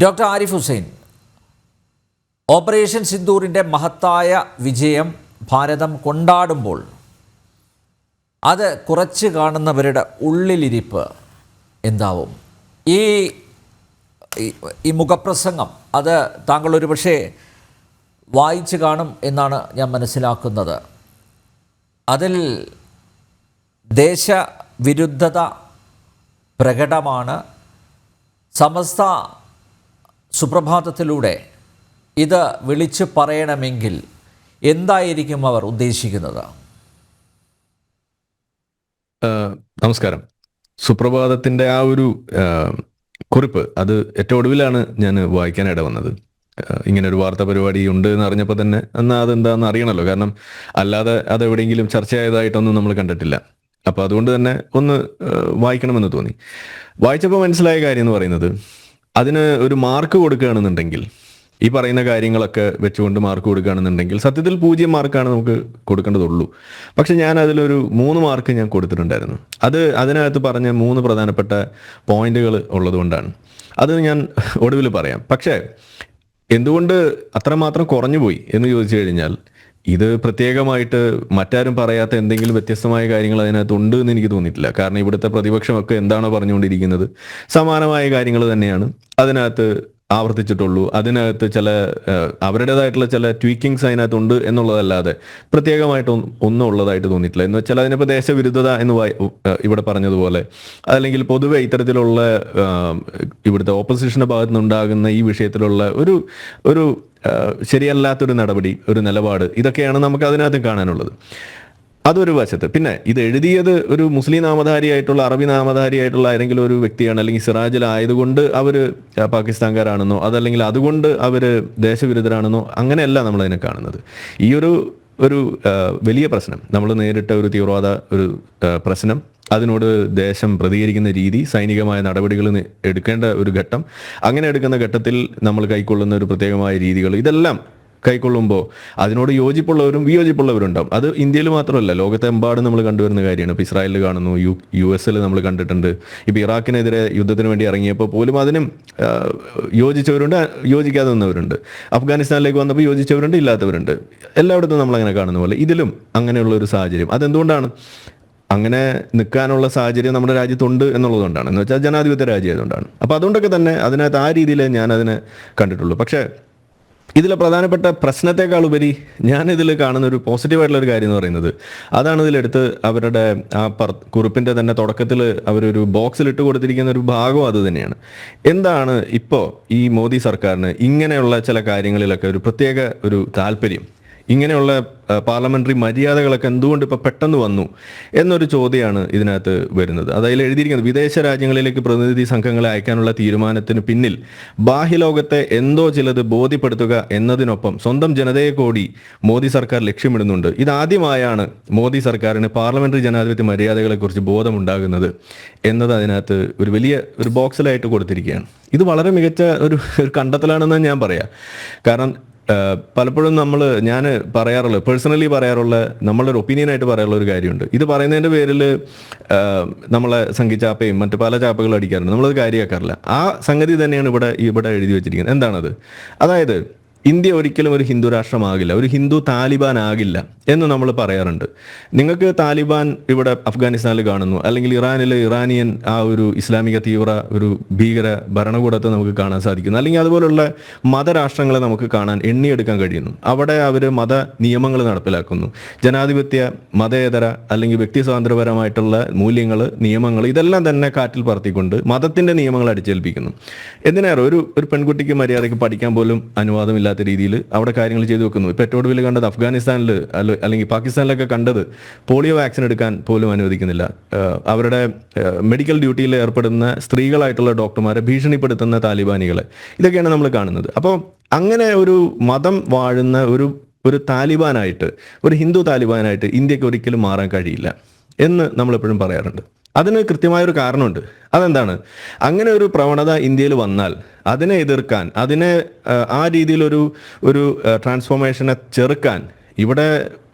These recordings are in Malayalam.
ഡോക്ടർ ആരിഫ് ഹുസൈൻ, ഓപ്പറേഷൻ സിന്ദൂറിൻ്റെ മഹത്തായ വിജയം ഭാരതം കൊണ്ടാടുമ്പോൾ അത് കുറച്ച് കാണുന്നവരുടെ ഉള്ളിലിരിപ്പ് എന്താവും? ഈ മുഖപ്രസംഗം അത് താങ്കൾ ഒരു പക്ഷേ വായിച്ചു കാണും എന്നാണ് ഞാൻ മനസ്സിലാക്കുന്നത്. അതിൽ ദേശവിരുദ്ധത പ്രകടമാണ്. സമസ്ത സുപ്രഭാതത്തിലൂടെ ഇത് വിളിച്ചു പറയണമെങ്കിൽ എന്തായിരിക്കും അവർ ഉദ്ദേശിക്കുന്നത്? നമസ്കാരം. സുപ്രഭാതത്തിൻ്റെ ആ ഒരു കുറിപ്പ് അത് ഏറ്റവും ഒടുവിലാണ് ഞാൻ വായിക്കാനിട വന്നത്. ഇങ്ങനൊരു വാർത്താ പരിപാടി ഉണ്ട് എന്ന് അറിഞ്ഞപ്പോൾ തന്നെ എന്നാൽ അതെന്താണെന്ന് അറിയണമല്ലോ. കാരണം അല്ലാതെ അതെവിടെയെങ്കിലും ചർച്ചയായതായിട്ടൊന്നും നമ്മൾ കണ്ടിട്ടില്ല. അപ്പോൾ അതുകൊണ്ട് തന്നെ ഒന്ന് വായിക്കണമെന്ന് തോന്നി. വായിച്ചപ്പോൾ മനസ്സിലായ കാര്യം എന്ന് പറയുന്നത്, അതിന് ഒരു മാർക്ക് കൊടുക്കുകയാണെന്നുണ്ടെങ്കിൽ, ഈ പറയുന്ന കാര്യങ്ങളൊക്കെ വെച്ചുകൊണ്ട് മാർക്ക് കൊടുക്കുകയാണെന്നുണ്ടെങ്കിൽ സത്യത്തിൽ 0 മാർക്കാണ് നമുക്ക് കൊടുക്കേണ്ടതുള്ളൂ. പക്ഷെ ഞാൻ അതിലൊരു 3 മാർക്ക് ഞാൻ കൊടുത്തിട്ടുണ്ടായിരുന്നു. അതിനകത്ത് പറഞ്ഞ 3 പ്രധാനപ്പെട്ട പോയിന്റുകൾ ഉള്ളതുകൊണ്ടാണ്. അത് ഞാൻ ഒടുവിൽ പറയാം. പക്ഷേ എന്തുകൊണ്ട് അത്രമാത്രം കുറഞ്ഞു പോയി എന്ന് ചോദിച്ചു കഴിഞ്ഞാൽ, ഇത് പ്രത്യേകമായിട്ട് മറ്റാരും പറയാത്ത എന്തെങ്കിലും വ്യത്യസ്തമായ കാര്യങ്ങൾ അതിനകത്ത് ഉണ്ട് എന്ന് എനിക്ക് തോന്നിയിട്ടില്ല. കാരണം ഇവിടുത്തെ പ്രതിപക്ഷമൊക്കെ എന്താണോ പറഞ്ഞുകൊണ്ടിരിക്കുന്നത് സമാനമായ കാര്യങ്ങൾ തന്നെയാണ് അതിനകത്ത് ആവർത്തിച്ചിട്ടുള്ളൂ. അതിനകത്ത് ചില അവരുടേതായിട്ടുള്ള ചില ട്വീക്കിങ്സ് അതിനകത്തുണ്ട് എന്നുള്ളതല്ലാതെ പ്രത്യേകമായിട്ട് ഒന്നും ഉള്ളതായിട്ട് തോന്നിയിട്ടില്ല. എന്ന് വെച്ചാൽ അതിനിപ്പോൾ ദേശവിരുദ്ധത എന്ന് ഇവിടെ പറഞ്ഞതുപോലെ, അല്ലെങ്കിൽ പൊതുവെ ഇത്തരത്തിലുള്ള ഇവിടുത്തെ ഓപ്പോസിഷന്റെ ഭാഗത്തു നിന്നുണ്ടാകുന്ന ഈ വിഷയത്തിലുള്ള ഒരു ശരിയല്ലാത്തൊരു നടപടി, ഒരു നിലപാട്, ഇതൊക്കെയാണ് നമുക്ക് അതിനകത്ത് കാണാനുള്ളത്. അതൊരു വശത്ത്. പിന്നെ ഇത് എഴുതിയത് ഒരു മുസ്ലിം നാമധാരിയായിട്ടുള്ള, അറബി നാമധാരിയായിട്ടുള്ള ഏതെങ്കിലും ഒരു വ്യക്തിയാണ്, അല്ലെങ്കിൽ സിറാജിലായതുകൊണ്ട് അവർ പാകിസ്ഥാൻകാരാണെന്നോ അതല്ലെങ്കിൽ അതുകൊണ്ട് അവർ ദേശവിരുദ്ധരാണെന്നോ അങ്ങനെയല്ല നമ്മളതിനെ കാണുന്നത്. ഈ ഒരു വലിയ പ്രശ്നം, നമ്മൾ നേരിട്ട ഒരു തീവ്രവാദ ഒരു പ്രശ്നം, അതിനോട് ദേശം പ്രതികരിക്കുന്ന രീതി, സൈനികമായ നടപടികൾ എടുക്കേണ്ട ഒരു ഘട്ടം, അങ്ങനെ എടുക്കുന്ന ഘട്ടത്തിൽ നമ്മൾ കൈക്കൊള്ളുന്ന ഒരു പ്രത്യേകമായ രീതികൾ, ഇതെല്ലാം കൈക്കൊള്ളുമ്പോൾ അതിനോട് യോജിപ്പുള്ളവരും വിയോജിപ്പുള്ളവരുണ്ടാവും. അത് ഇന്ത്യയിൽ മാത്രമല്ല, ലോകത്തെമ്പാടും നമ്മൾ കണ്ടുവരുന്ന കാര്യമാണ്. ഇപ്പോൾ ഇസ്രായേലിൽ കാണുന്നു, US നമ്മൾ കണ്ടിട്ടുണ്ട്. ഇപ്പോൾ ഇറാഖിനെതിരെ യുദ്ധത്തിന് വേണ്ടി ഇറങ്ങിയപ്പോൾ പോലും അതിനും യോജിച്ചവരുണ്ട്, യോജിക്കാതെ നിന്നവരുണ്ട്. അഫ്ഗാനിസ്ഥാനിലേക്ക് വന്നപ്പോൾ യോജിച്ചവരുണ്ട്, ഇല്ലാത്തവരുണ്ട്. എല്ലായിടത്തും നമ്മളങ്ങനെ കാണുന്ന പോലെ ഇതിലും അങ്ങനെയുള്ള ഒരു സാഹചര്യം. അതെന്തുകൊണ്ടാണ് അങ്ങനെ നിൽക്കാനുള്ള സാഹചര്യം നമ്മുടെ രാജ്യത്തുണ്ട് എന്നുള്ളതുകൊണ്ടാണ്. എന്ന് വെച്ചാൽ ജനാധിപത്യ രാജ്യം ആയതുകൊണ്ടാണ്. അപ്പോൾ അതുകൊണ്ടൊക്കെ തന്നെ അതിനകത്ത് ആ രീതിയിൽ ഞാൻ അതിനെ കണ്ടിട്ടുള്ളൂ. പക്ഷേ ഇതിലെ പ്രധാനപ്പെട്ട പ്രശ്നത്തെക്കാൾ ഉപരി ഞാനിതിൽ കാണുന്ന ഒരു പോസിറ്റീവായിട്ടുള്ളൊരു കാര്യം എന്ന് പറയുന്നത്, അതാണ് ഇതിലെടുത്ത് അവരുടെ ആ കുറിപ്പിൻ്റെ തന്നെ തുടക്കത്തിൽ അവരൊരു ബോക്സിൽ ഇട്ട് കൊടുത്തിരിക്കുന്ന ഒരു ഭാഗം അത് തന്നെയാണ്. എന്താണ് ഇപ്പോൾ ഈ മോദി സർക്കാരിന് ഇങ്ങനെയുള്ള ചില കാര്യങ്ങളിലൊക്കെ ഒരു പ്രത്യേക ഒരു താല്പര്യം, ഇങ്ങനെയുള്ള പാർലമെന്ററി മര്യാദകളൊക്കെ എന്തുകൊണ്ട് ഇപ്പോൾ പെട്ടെന്ന് വന്നു എന്നൊരു ചോദ്യമാണ് ഇതിനകത്ത് വരുന്നത്. അതിൽ എഴുതിയിരിക്കുന്നത്, വിദേശ രാജ്യങ്ങളിലേക്ക് പ്രതിനിധി സംഘങ്ങളെ അയക്കാനുള്ള തീരുമാനത്തിന് പിന്നിൽ ബാഹ്യലോകത്തെ എന്തോ ചിലത് ബോധ്യപ്പെടുത്തുക എന്നതിനൊപ്പം സ്വന്തം ജനതയെ കൂടി മോദി സർക്കാർ ലക്ഷ്യമിടുന്നുണ്ട്. ഇതാദ്യമായാണ് മോദി സർക്കാരിന് പാർലമെന്ററി ജനാധിപത്യ മര്യാദകളെക്കുറിച്ച് ബോധമുണ്ടാകുന്നത് എന്നത് അതിനകത്ത് ഒരു വലിയ ഒരു ബോക്സിലായിട്ട് കൊടുത്തിരിക്കുകയാണ്. ഇത് വളരെ മികച്ച ഒരു കണ്ടെത്തലാണെന്ന് ഞാൻ പറയാം. കാരണം പലപ്പോഴും ഞാൻ പറയാറുള്ള, പേഴ്സണലി പറയാറുള്ള, നമ്മളൊരു ഒപ്പീനിയനായിട്ട് പറയാറുള്ള ഒരു കാര്യമുണ്ട്. ഇത് പറയുന്നതിൻ്റെ പേരിൽ നമ്മളെ സംഘിച്ചാപ്പയും മറ്റ് പല ചാപ്പകളും അടിക്കാറുണ്ട്. നമ്മളത് കാര്യമാക്കാറില്ല. ആ സംഗതി തന്നെയാണ് ഇവിടെ എഴുതി വെച്ചിരിക്കുന്നത്. എന്താണത്? അതായത് ഇന്ത്യ ഒരിക്കലും ഒരു ഹിന്ദു രാഷ്ട്രമാകില്ല, ഒരു ഹിന്ദു താലിബാൻ ആകില്ല എന്ന് നമ്മൾ പറയാറുണ്ട്. നിങ്ങൾക്ക് താലിബാൻ ഇവിടെ അഫ്ഗാനിസ്ഥാനിൽ കാണുന്നു, അല്ലെങ്കിൽ ഇറാനിയൻ ആ ഒരു ഇസ്ലാമിക തീവ്ര ഒരു ഭീകര ഭരണകൂടത്തെ നമുക്ക് കാണാൻ സാധിക്കുന്നു, അല്ലെങ്കിൽ അതുപോലുള്ള മതരാഷ്ട്രങ്ങളെ നമുക്ക് കാണാൻ എണ്ണിയെടുക്കാൻ കഴിയുന്നു. അവിടെ അവർ മത നിയമങ്ങൾ നടപ്പിലാക്കുന്നു. ജനാധിപത്യ, മതേതര അല്ലെങ്കിൽ വ്യക്തി സ്വാതന്ത്ര്യപരമായിട്ടുള്ള മൂല്യങ്ങൾ, നിയമങ്ങൾ, ഇതെല്ലാം തന്നെ കാറ്റിൽ പറത്തിക്കൊണ്ട് മതത്തിൻ്റെ നിയമങ്ങൾ അടിച്ചേൽപ്പിക്കുന്നു. എന്തിനേറെ ഒരു പെൺകുട്ടിക്ക് മര്യാദയ്ക്ക് പഠിക്കാൻ പോലും അനുവാദമില്ലാത്ത രീതിയിൽ അവിടെ കാര്യങ്ങൾ ചെയ്തു വെക്കുന്നു. ഇപ്പോൾ ഏറ്റവും ഒടുവിൽ കണ്ടത് അഫ്ഗാനിസ്ഥാനിൽ അല്ലെങ്കിൽ പാകിസ്ഥാനിലൊക്കെ കണ്ടത്, പോളിയോ വാക്സിൻ എടുക്കാൻ പോലും അനുവദിക്കുന്നില്ല. അവരുടെ മെഡിക്കൽ ഡ്യൂട്ടിയിൽ ഏർപ്പെടുന്ന സ്ത്രീകളായിട്ടുള്ള ഡോക്ടർമാരെ ഭീഷണിപ്പെടുത്തുന്ന താലിബാനികളെ, ഇതൊക്കെയാണ് നമ്മൾ കാണുന്നത്. അപ്പോൾ അങ്ങനെ ഒരു മതം വാഴുന്ന ഒരു താലിബാനായിട്ട്, ഒരു ഹിന്ദു താലിബാനായിട്ട് ഇന്ത്യക്ക് ഒരിക്കലും മാറാൻ കഴിയില്ല എന്ന് നമ്മളെപ്പോഴും പറയാറുണ്ട്. അതിന് കൃത്യമായൊരു കാരണമുണ്ട്. അതെന്താണ്? അങ്ങനെ ഒരു പ്രവണത ഇന്ത്യയിൽ വന്നാൽ അതിനെ എതിർക്കാൻ, അതിനെ ആ രീതിയിലൊരു ട്രാൻസ്ഫോർമേഷനെ ചെറുക്കാൻ ഇവിടെ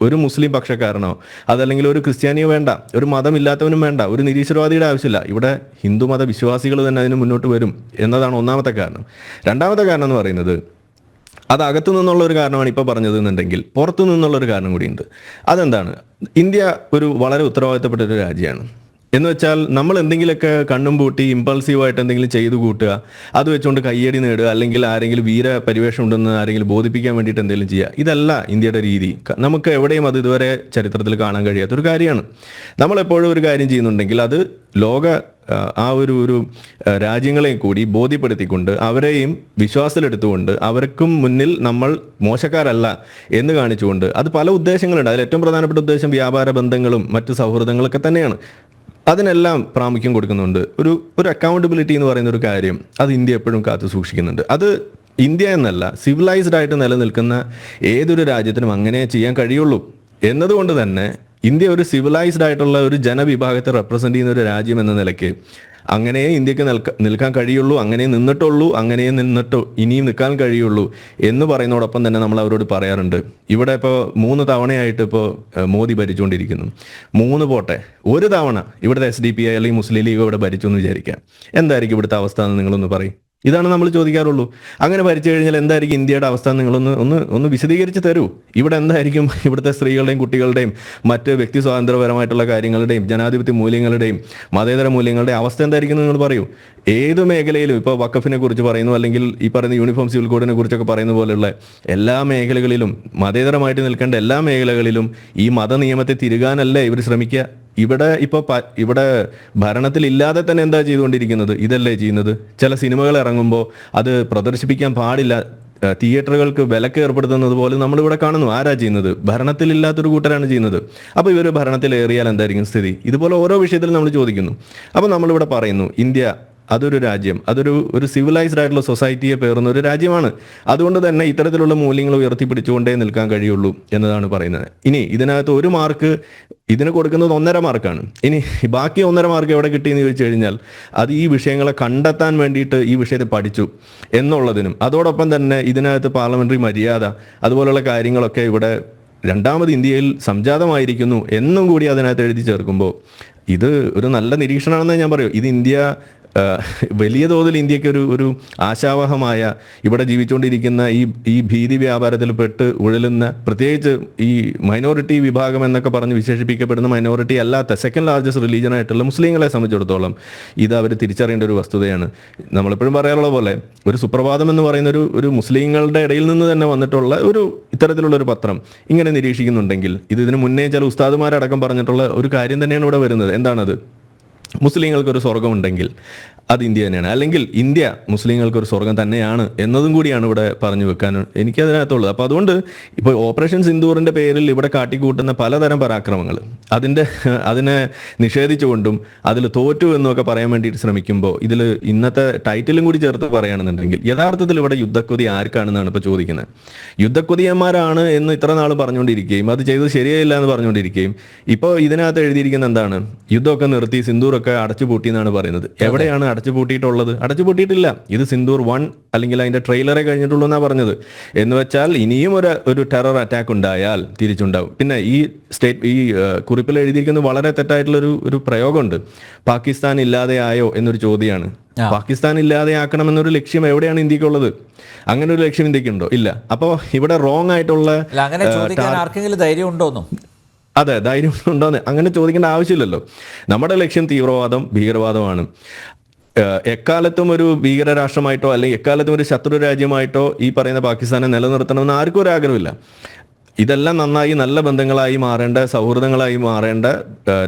ഒരു മുസ്ലിം പക്ഷക്കാരനോ അതല്ലെങ്കിൽ ഒരു ക്രിസ്ത്യാനിയോ വേണ്ട, ഒരു മതമില്ലാത്തവനും വേണ്ട, ഒരു നിരീശ്വരവാദിയുടെ ആവശ്യമില്ല. ഇവിടെ ഹിന്ദു മത വിശ്വാസികൾ തന്നെ അതിന് മുന്നോട്ട് വരും എന്നതാണ് ഒന്നാമത്തെ കാരണം. രണ്ടാമത്തെ കാരണം എന്ന് പറയുന്നത്, അത് അകത്തു നിന്നുള്ള ഒരു കാരണമാണ് ഇപ്പോൾ പറഞ്ഞത് എന്നുണ്ടെങ്കിൽ പുറത്തു നിന്നുള്ള ഒരു കാരണം കൂടിയുണ്ട്. അതെന്താണ്? ഇന്ത്യ ഒരു വളരെ ഉത്തരവാദിത്തപ്പെട്ട ഒരു രാജ്യമാണ്. എന്ന് വെച്ചാൽ നമ്മൾ എന്തെങ്കിലുമൊക്കെ കണ്ണും പൂട്ടി ഇമ്പൾസീവായിട്ട് എന്തെങ്കിലും ചെയ്തു കൂട്ടുക, അത് വെച്ചുകൊണ്ട് കയ്യടി നേടുക, അല്ലെങ്കിൽ ആരെങ്കിലും വീര പരിവേഷം ഉണ്ടെന്ന് ആരെങ്കിലും ബോധിപ്പിക്കാൻ വേണ്ടിയിട്ട് എന്തെങ്കിലും ചെയ്യുക, ഇതല്ല ഇന്ത്യയുടെ രീതി. നമുക്ക് എവിടെയും അത് ഇതുവരെ ചരിത്രത്തിൽ കാണാൻ കഴിയാത്തൊരു കാര്യമാണ്. നമ്മളെപ്പോഴും ഒരു കാര്യം ചെയ്യുന്നുണ്ടെങ്കിൽ അത് ലോക ആ ഒരു രാജ്യങ്ങളെയും കൂടി ബോധ്യപ്പെടുത്തിക്കൊണ്ട് അവരെയും വിശ്വാസത്തിലെടുത്തുകൊണ്ട് അവർക്കും മുന്നിൽ നമ്മൾ മോശക്കാരല്ല എന്ന് കാണിച്ചുകൊണ്ട്, അത് പല ഉദ്ദേശങ്ങളുണ്ട്. അതിൽ ഏറ്റവും പ്രധാനപ്പെട്ട ഉദ്ദേശം വ്യാപാര ബന്ധങ്ങളും മറ്റു സൗഹൃദങ്ങളൊക്കെ തന്നെയാണ്. അതിനെല്ലാം പ്രാമുഖ്യം കൊടുക്കുന്നുണ്ട്. ഒരു അക്കൗണ്ടബിലിറ്റി എന്ന് പറയുന്ന ഒരു കാര്യം അത് ഇന്ത്യ എപ്പോഴും കാത്തു സൂക്ഷിക്കുന്നുണ്ട്. അത് ഇന്ത്യ എന്നല്ല, സിവിലൈസ്ഡ് ആയിട്ട് നിലനിൽക്കുന്ന ഏതൊരു രാജ്യത്തിനും അങ്ങനെ ചെയ്യാൻ കഴിയുള്ളൂ. എന്നതുകൊണ്ട് തന്നെ ഇന്ത്യ ഒരു സിവിലൈസ്ഡ് ആയിട്ടുള്ള ഒരു ജനവിഭാഗത്തെ റെപ്രസെന്റ് ചെയ്യുന്ന ഒരു രാജ്യം എന്ന നിലയ്ക്ക് അങ്ങനെ ഇന്ത്യക്ക് നിൽക്കാൻ കഴിയുള്ളൂ, അങ്ങനെ നിന്നിട്ടുള്ളൂ, അങ്ങനെ നിന്നിട്ട് ഇനിയും നിൽക്കാൻ കഴിയുള്ളൂ എന്ന് പറയുന്നതോടൊപ്പം തന്നെ നമ്മൾ അവരോട് പറയാറുണ്ട്, ഇവിടെ ഇപ്പോൾ 3 തവണയായിട്ട് ഇപ്പോൾ മോദി ഭരിച്ചുകൊണ്ടിരിക്കുന്നു. 3 പോട്ടെ, ഒരു തവണ ഇവിടുത്തെ SDP അല്ലെങ്കിൽ മുസ്ലിം ലീഗ് ഇവിടെ ഭരിച്ചു എന്ന് വിചാരിക്കാം. എന്തായിരിക്കും ഇവിടുത്തെ അവസ്ഥ എന്ന് നിങ്ങളൊന്ന് പറയും. ഇതാണ് നമ്മൾ ചോദിക്കാറുള്ളൂ. അങ്ങനെ ഭരിച്ചു കഴിഞ്ഞാൽ എന്തായിരിക്കും ഇന്ത്യയുടെ അവസ്ഥ? നിങ്ങളൊന്ന് വിശദീകരിച്ച് തരൂ. ഇവിടെ എന്തായിരിക്കും ഇവിടുത്തെ സ്ത്രീകളുടെയും കുട്ടികളുടെയും മറ്റ് വ്യക്തി സ്വാതന്ത്ര്യപരമായിട്ടുള്ള കാര്യങ്ങളുടെയും ജനാധിപത്യ മൂല്യങ്ങളുടെയും മതേതര മൂല്യങ്ങളുടെയും അവസ്ഥ എന്തായിരിക്കും നിങ്ങൾ പറയൂ. ഏത് മേഖലയിലും ഇപ്പോൾ വഖഫിനെ കുറിച്ച് പറയുന്നു, അല്ലെങ്കിൽ ഈ പറയുന്ന യൂണിഫോം സിവിൽ കോഡിനെ കുറിച്ചൊക്കെ പറയുന്ന പോലെയുള്ള എല്ലാ മേഖലകളിലും, മതേതരമായിട്ട് നിൽക്കേണ്ട എല്ലാ മേഖലകളിലും ഈ മതനിയമത്തെ തിരുകാനല്ലേ ഇവർ ശ്രമിക്കുക. ഇവിടെ ഭരണത്തിൽ ഇല്ലാതെ തന്നെ എന്താ ചെയ്തുകൊണ്ടിരിക്കുന്നത്? ഇതല്ലേ ചെയ്യുന്നത്. ചില സിനിമകൾ ഇറങ്ങുമ്പോൾ അത് പ്രദർശിപ്പിക്കാൻ പാടില്ല, തിയേറ്ററുകൾക്ക് വിലക്ക് ഏർപ്പെടുത്തുന്നത് പോലെ നമ്മളിവിടെ കാണുന്നു. ആരാ ചെയ്യുന്നത്? ഭരണത്തിലില്ലാത്തൊരു കൂട്ടരാണ് ചെയ്യുന്നത്. അപ്പോൾ ഇവർ ഭരണത്തിലേറിയാൽ എന്തായിരിക്കും സ്ഥിതി? ഇതുപോലെ ഓരോ വിഷയത്തിൽ നമ്മൾ ചോദിക്കുന്നു. അപ്പോൾ നമ്മളിവിടെ പറയുന്നു, ഇന്ത്യ അതൊരു രാജ്യം, ഒരു സിവിലൈസ്ഡ് ആയിട്ടുള്ള സൊസൈറ്റിയെ പേറുന്ന ഒരു രാജ്യമാണ്. അതുകൊണ്ട് തന്നെ ഇത്തരത്തിലുള്ള മൂല്യങ്ങൾ ഉയർത്തിപ്പിടിച്ചുകൊണ്ടേ നിൽക്കാൻ കഴിയുള്ളൂ എന്നതാണ് പറയുന്നത്. ഇനി ഇതിനകത്ത് ഒരു മാർക്ക് ഇതിന് കൊടുക്കുന്നത് 1.5 മാർക്കാണ്. ഇനി ബാക്കി 1.5 മാർക്ക് എവിടെ കിട്ടിയെന്ന് ചോദിച്ചു കഴിഞ്ഞാൽ അത് ഈ വിഷയങ്ങളെ കണ്ടെത്താൻ വേണ്ടിയിട്ട് ഈ വിഷയത്തെ പഠിച്ചു എന്നുള്ളതിനും, അതോടൊപ്പം തന്നെ ഇതിനകത്ത് പാർലമെന്ററി മര്യാദ അതുപോലുള്ള കാര്യങ്ങളൊക്കെ ഇവിടെ രണ്ടാമത് ഇന്ത്യയിൽ സംജാതമായിരിക്കുന്നു എന്നും കൂടി അതിനകത്ത് എഴുതി ചേർക്കുമ്പോൾ ഇത് ഒരു നല്ല നിരീക്ഷണമാണെന്ന് ഞാൻ പറയൂ. ഇത് ഇന്ത്യ വലിയ തോതിൽ ഇന്ത്യക്ക് ഒരു ആശാവഹമായ, ഇവിടെ ജീവിച്ചുകൊണ്ടിരിക്കുന്ന ഈ ഭീതി വ്യാപാരത്തിൽ പെട്ട് ഉഴലുന്ന, പ്രത്യേകിച്ച് ഈ മൈനോറിറ്റി വിഭാഗം എന്നൊക്കെ പറഞ്ഞ് വിശേഷിപ്പിക്കപ്പെടുന്ന മൈനോറിറ്റി അല്ലാത്ത സെക്കൻഡ് ലാർജസ്റ്റ് റിലീജിയൻ ആയിട്ടുള്ള മുസ്ലിങ്ങളെ സംബന്ധിച്ചിടത്തോളം ഇത് അവർ തിരിച്ചറിയേണ്ട ഒരു വസ്തുതയാണ്. നമ്മളെപ്പോഴും പറയാറുള്ള പോലെ ഒരു സുപ്രഭാതം എന്ന് പറയുന്ന ഒരു മുസ്ലിങ്ങളുടെ ഇടയിൽ നിന്ന് തന്നെ വന്നിട്ടുള്ള ഇത്തരത്തിലുള്ള ഒരു പത്രം ഇങ്ങനെ നിരീക്ഷിക്കുന്നുണ്ടെങ്കിൽ, ഇതിന് മുന്നേ ചില ഉസ്താദുമാരടക്കം പറഞ്ഞിട്ടുള്ള ഒരു കാര്യം തന്നെയാണ് ഇവിടെ വരുന്നത്. എന്താണത്? മുസ്ലിങ്ങൾക്കൊരു സ്വർഗമുണ്ടെങ്കിൽ അത് ഇന്ത്യ തന്നെയാണ്, അല്ലെങ്കിൽ ഇന്ത്യ മുസ്ലിങ്ങൾക്കൊരു സ്വർഗം തന്നെയാണ് എന്നതും കൂടിയാണ് ഇവിടെ പറഞ്ഞു വെക്കാൻ എനിക്കതിനകത്തുള്ളത്. അപ്പോൾ അതുകൊണ്ട് ഇപ്പോൾ ഓപ്പറേഷൻ സിന്ദൂറിൻ്റെ പേരിൽ ഇവിടെ കാട്ടിക്കൂട്ടുന്ന പലതരം പരാക്രമങ്ങൾ അതിനെ നിഷേധിച്ചുകൊണ്ടും അതിൽ തോറ്റു എന്നൊക്കെ പറയാൻ വേണ്ടിയിട്ട് ശ്രമിക്കുമ്പോൾ ഇതിൽ ഇന്നത്തെ ടൈറ്റിലും കൂടി ചേർത്ത് പറയുകയാണെന്നുണ്ടെങ്കിൽ യഥാർത്ഥത്തിൽ ഇവിടെ യുദ്ധക്കൊതി ആർക്കാണെന്നാണ് ഇപ്പോൾ ചോദിക്കുന്നത്. യുദ്ധക്കൊതിയന്മാരാണ് എന്ന് ഇത്ര നാൾ പറഞ്ഞുകൊണ്ടിരിക്കുകയും അത് ചെയ്തത് ശരിയായില്ല എന്ന് പറഞ്ഞുകൊണ്ടിരിക്കുകയും ഇപ്പോൾ ഇതിനകത്ത് എഴുതിയിരിക്കുന്ന എന്താണ്? യുദ്ധമൊക്കെ നിർത്തി സിന്ദൂറൊക്കെ അടച്ചുപൂട്ടി എന്നാണ് പറയുന്നത്. എവിടെയാണ് അടച്ചുപൂട്ടിയിട്ടുള്ളത്? അടച്ചുപൂട്ടിയിട്ടില്ല. ഇത് സിന്ദൂർ 1 അല്ലെങ്കിൽ അതിന്റെ ട്രെയിലറെ കഴിഞ്ഞിട്ടുള്ളൂ എന്നാണ് പറഞ്ഞത്. എന്ന് വെച്ചാൽ ഇനിയും ഒരു ടെറർ അറ്റാക്ക് ഉണ്ടായാൽ തിരിച്ചുണ്ടാവും. പിന്നെ ഈ കുറിപ്പിൽ എഴുതിയിരിക്കുന്നത് വളരെ തെറ്റായിട്ടുള്ള ഒരു പ്രയോഗമുണ്ട്. പാകിസ്ഥാൻ ഇല്ലാതെയായോ എന്നൊരു ചോദ്യമാണ്. പാകിസ്ഥാൻ ഇല്ലാതെയാക്കണമെന്നൊരു ലക്ഷ്യം എവിടെയാണ് ഇന്ത്യക്കുള്ളത്? അങ്ങനെ ഒരു ലക്ഷ്യം ഇന്ത്യക്കുണ്ടോ? ഇല്ല. അപ്പോൾ ഇവിടെ റോങ് ആയിട്ടുള്ള ആർക്കെങ്കിലും ധൈര്യം ഉണ്ടോന്നും? അതെ, ധൈര്യം ഉണ്ടോന്ന് അങ്ങനെ ചോദിക്കേണ്ട ആവശ്യമില്ലല്ലോ. നമ്മുടെ ലക്ഷ്യം തീവ്രവാദം, ഭീകരവാദമാണ്. എക്കാലത്തും ഒരു ഭീകര രാഷ്ട്രമായിട്ടോ അല്ലെങ്കിൽ എക്കാലത്തും ഒരു ശത്രു രാജ്യമായിട്ടോ ഈ പറയുന്ന പാകിസ്ഥാനെ നിലനിർത്തണമെന്ന് ആർക്കും ഒരു ആഗ്രഹമില്ല. ഇതെല്ലാം നന്നായി നല്ല ബന്ധങ്ങളായി മാറേണ്ട, സൗഹൃദങ്ങളായി മാറേണ്ട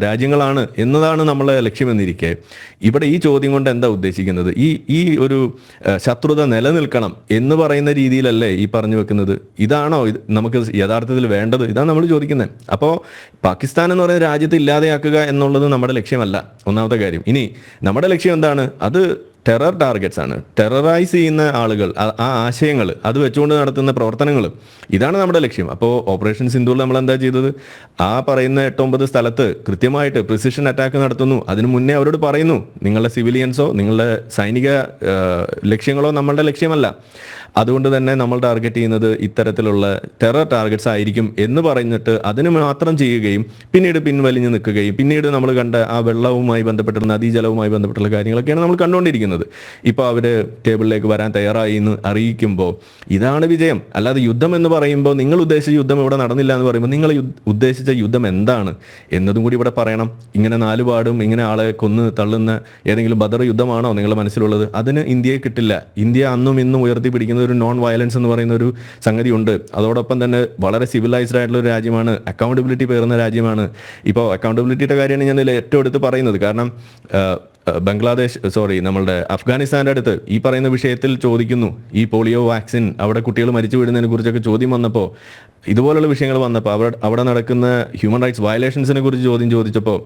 രാജ്യങ്ങളാണ് എന്നതാണ് നമ്മളെ ലക്ഷ്യമെന്നിരിക്കെ ഇവിടെ ഈ ചോദ്യം കൊണ്ട് എന്താ ഉദ്ദേശിക്കുന്നത്? ഈ ഒരു ശത്രുത നിലനിൽക്കണം എന്ന് പറയുന്ന രീതിയിലല്ലേ ഈ പറഞ്ഞു വെക്കുന്നത്? ഇതാണോ നമുക്ക് യഥാർത്ഥത്തിൽ വേണ്ടത്? ഇതാണ് നമ്മൾ ചോദിക്കുന്നത്. അപ്പോൾ പാകിസ്ഥാൻ എന്ന് പറയുന്ന രാജ്യത്തെ ഇല്ലാതെയാക്കുക എന്നുള്ളത് നമ്മുടെ ലക്ഷ്യമല്ല, ഒന്നാമത്തെ കാര്യം. ഇനി നമ്മുടെ ലക്ഷ്യം എന്താണ്? അത് ടെറർ ടാർഗറ്റ്സ് ആണ്, ടെററൈസ് ചെയ്യുന്ന ആളുകൾ, ആ ആശയങ്ങൾ, അത് വെച്ചുകൊണ്ട് നടത്തുന്ന പ്രവർത്തനങ്ങൾ, ഇതാണ് നമ്മുടെ ലക്ഷ്യം. അപ്പോൾ ഓപ്പറേഷൻ സിന്ദൂറിൽ നമ്മൾ എന്താ ചെയ്തത്? ആ പറയുന്ന 8-9 സ്ഥലത്ത് കൃത്യമായിട്ട് പ്രിസിഷൻ അറ്റാക്ക് നടത്തുന്നു. അതിനു മുന്നേ അവരോട് പറയുന്നു, നിങ്ങളുടെ സിവിലിയൻസോ നിങ്ങളുടെ സൈനിക ലക്ഷ്യങ്ങളോ നമ്മളുടെ ലക്ഷ്യമല്ല, അതുകൊണ്ട് തന്നെ നമ്മൾ ടാർഗറ്റ് ചെയ്യുന്നത് ഇത്തരത്തിലുള്ള ടെറർ ടാർഗറ്റ്സ് ആയിരിക്കും എന്ന് പറഞ്ഞിട്ട് അതിന് മാത്രം ചെയ്യുകയും പിന്നീട് പിൻവലിഞ്ഞ് നിൽക്കുകയും പിന്നീട് നമ്മൾ കണ്ട ആ വെള്ളവുമായി ബന്ധപ്പെട്ടുള്ള നദീജലവുമായി ബന്ധപ്പെട്ടുള്ള കാര്യങ്ങളൊക്കെയാണ് നമ്മൾ കണ്ടുകൊണ്ടിരിക്കുന്നത്. ഇപ്പോൾ അവർ ടേബിളിലേക്ക് വരാൻ തയ്യാറായി എന്ന് അറിയിക്കുമ്പോൾ ഇതാണ് വിജയം. അല്ലാതെ യുദ്ധം എന്ന് പറയുമ്പോൾ നിങ്ങൾ ഉദ്ദേശിച്ച യുദ്ധം ഇവിടെ നടന്നില്ല എന്ന് പറയുമ്പോൾ നിങ്ങൾ ഉദ്ദേശിച്ച യുദ്ധം എന്താണ് എന്നതും കൂടി ഇവിടെ പറയണം. ഇങ്ങനെ നാലുപാടും ഇങ്ങനെ ആളെ കൊന്ന് തള്ളുന്ന ഏതെങ്കിലും ബദർ യുദ്ധമാണോ നിങ്ങളുടെ മനസ്സിലുള്ളത്? അതിന് ഇന്ത്യയെ കിട്ടില്ല. ഇന്ത്യ അന്നും ഇന്നും ഉയർത്തിപ്പിടിക്കുന്ന ഒരു നോൺ വയലൻസ് എന്ന് പറയുന്ന ഒരു സംഗതി ഉണ്ട്. അതോടൊപ്പം തന്നെ വളരെ സിവിലൈസ്ഡ് ആയിട്ടുള്ള ഒരു രാജ്യമാണ്, അക്കൗണ്ടബിലിറ്റി പേറുന്ന രാജ്യമാണ്. ഇപ്പോൾ അക്കൗണ്ടബിലിറ്റിയുടെ കാര്യമാണ് ഞാൻ ഇതിൽ ഏറ്റവും എടുത്ത് പറയുന്നത്. കാരണം നമ്മളുടെ അഫ്ഗാനിസ്ഥാൻ്റെ അടുത്ത് ഈ പറയുന്ന വിഷയത്തിൽ ചോദിക്കുന്നു, ഈ പോളിയോ വാക്സിൻ അവിടെ കുട്ടികൾ മരിച്ചു വീഴുന്നതിനെ കുറിച്ചൊക്കെ ചോദ്യം വന്നപ്പോൾ, ഇതുപോലുള്ള വിഷയങ്ങൾ വന്നപ്പോൾ, അവിടെ നടക്കുന്ന ഹ്യൂമൻ റൈറ്റ്സ് വയലേഷൻസിനെ കുറിച്ച് ചോദിച്ചപ്പോൾ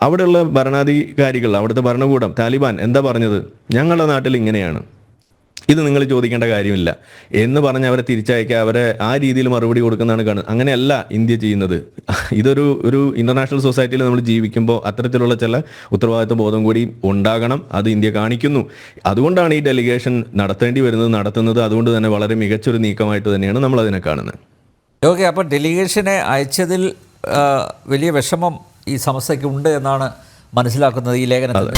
അവിടെയുള്ള ഭരണാധികാരികൾ, അവിടുത്തെ ഭരണകൂടം, താലിബാൻ എന്താ പറഞ്ഞത്? ഞങ്ങളുടെ നാട്ടിൽ ഇങ്ങനെയാണ്, ഇത് നിങ്ങൾ ചോദിക്കേണ്ട കാര്യമില്ല എന്ന് പറഞ്ഞ് അവരെ തിരിച്ചയക്കുക, അവരെ ആ രീതിയിൽ മറുപടി കൊടുക്കുന്നതാണ് കാണുന്നത്. അങ്ങനെയല്ല ഇന്ത്യ ചെയ്യുന്നത്. ഒരു ഇന്റർനാഷണൽ സൊസൈറ്റിയിൽ നമ്മൾ ജീവിക്കുമ്പോൾ അത്തരത്തിലുള്ള ചില ഉത്തരവാദിത്വ ബോധം കൂടി ഉണ്ടാകണം. അത് ഇന്ത്യ കാണിക്കുന്നു. അതുകൊണ്ടാണ് ഈ ഡെലിഗേഷൻ നടത്തുന്നത്. അതുകൊണ്ട് തന്നെ വളരെ മികച്ചൊരു നീക്കമായിട്ട് തന്നെയാണ് നമ്മൾ അതിനെ കാണുന്നത്. ഓക്കെ, അപ്പോൾ ഡെലിഗേഷനെ അയച്ചതിൽ വലിയ വിഷമം ഈ സമസ്യയ്ക്ക് ഉണ്ട് എന്നാണ് മനസ്സിലാക്കുന്നത് ഈ ലേഖനത്തിൽ.